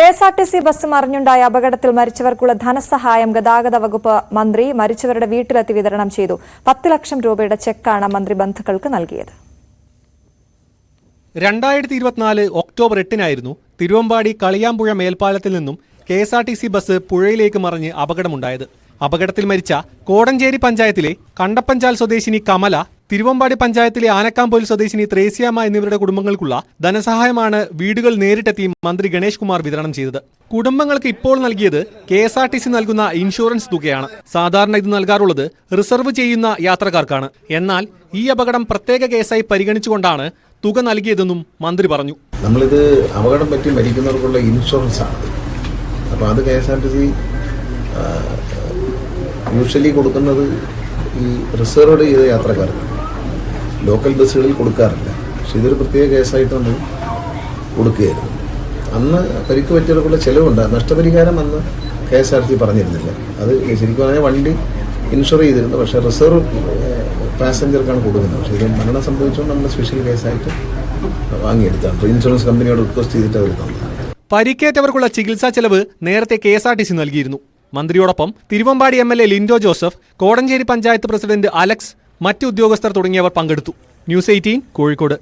KSRTC bus മറിഞ്ഞുണ്ടായ അപകടത്തിൽ മരിച്ചവർക്കുള്ള ധനസഹായം ഗതാഗത വകുപ്പ് മന്ത്രി മരിച്ചവരുടെ വീട്ടിലെത്തി വിതരണം ചെയ്തു. 10 ലക്ഷം രൂപയുടെ ചെക്കാണ് മന്ത്രി ബന്ധുക്കൾക്ക് നൽകിയത്. 2024 ഒക്ടോബർ 8-നായിരുന്നു തിരുവമ്പാടി കളിയാമ്പുഴ മേൽപ്പാലത്തിൽ നിന്നും കെഎസ്ആർടിസി ബസ് പുഴയിലേക്ക് മറിഞ്ഞ് അപകടമുണ്ടായത്. അപകടത്തിൽ മരിച്ച കോടഞ്ചേരി പഞ്ചായത്തിലെ കണ്ടപ്പഞ്ചാൽ സ്വദേശിനി കമല, തിരുവമ്പാടി പഞ്ചായത്തിലെ ആനക്കാംപൊയിൽ സ്വദേശിനി ത്രേസ്യാമ്മ എന്നിവരുടെ കുടുംബങ്ങൾക്കുള്ള ധനസഹായമാണ് വീടുകൾ നേരിട്ടെത്തി മന്ത്രി ഗണേഷ് കുമാർ വിതരണം ചെയ്തത്. കുടുംബങ്ങൾക്ക് ഇപ്പോൾ നൽകിയത് കെഎസ്ആർടിസി നൽകുന്ന ഇൻഷുറൻസ് തുകയാണ്. സാധാരണ ഇത് നൽകാറുള്ളത് റിസർവ് ചെയ്യുന്ന യാത്രക്കാർക്കാണ്. എന്നാൽ ഈ അപകടം പ്രത്യേക കേസായി പരിഗണിച്ചുകൊണ്ടാണ് തുക നൽകിയതെന്നും മന്ത്രി പറഞ്ഞു. നമ്മളിത് അപകടം പറ്റി മരിക്കുന്നവർക്കുള്ള ഇൻഷുറൻസ് ആണ്. അപ്പോൾ അത് കെഎസ്ആർടിസി യൂഷ്വലി കൊടുക്കുന്നത് ഈ റിസർവ്ഡ് ചെയ്ത യാത്രക്കാർക്ക്, ലോക്കൽ ബസ്സുകളിൽ കൊടുക്കാറില്ല. പക്ഷെ ഇതൊരു പ്രത്യേക കേസായിട്ട് നമ്മൾ കൊടുക്കുകയായിരുന്നു. അന്ന് പരിക്ക് പറ്റിയവർക്കുള്ള ചിലവുണ്ട്. നഷ്ടപരിഹാരം അന്ന് കെഎസ്ആർടിസി പറഞ്ഞിരുന്നില്ല. അത് ശരിക്കും പറഞ്ഞാൽ വണ്ടി ഇൻഷുർ ചെയ്തിരുന്നു. പക്ഷേ റിസർവ് പാസഞ്ചർക്കാണ് കൊടുക്കുന്നത്. പക്ഷേ ഇത് മരണം സംഭവിച്ചുകൊണ്ട് നമ്മൾ സ്പെഷ്യൽ കേസായിട്ട് വാങ്ങിയെടുത്താണ്. ഇൻഷുറൻസ് കമ്പനിയോട് റിക്വസ്റ്റ് ചെയ്തിട്ട് അവർ തന്നത്. പരിക്കേറ്റവർക്കുള്ള ചികിത്സാ ചെലവ് നേരത്തെ കെഎസ്ആർടിസി നൽകിയിരുന്നു. മന്ത്രിയോടൊപ്പം തിരുവമ്പാടി എംഎൽഎ ലിൻഡോ ജോസഫ്, കോടഞ്ചേരി പഞ്ചായത്ത് പ്രസിഡന്റ് അലക്സ്, മറ്റ് ഉദ്യോഗസ്ഥർ തുടങ്ങിയവർ പങ്കെടുത്തു. ന്യൂസ് 18 കോഴിക്കോട്.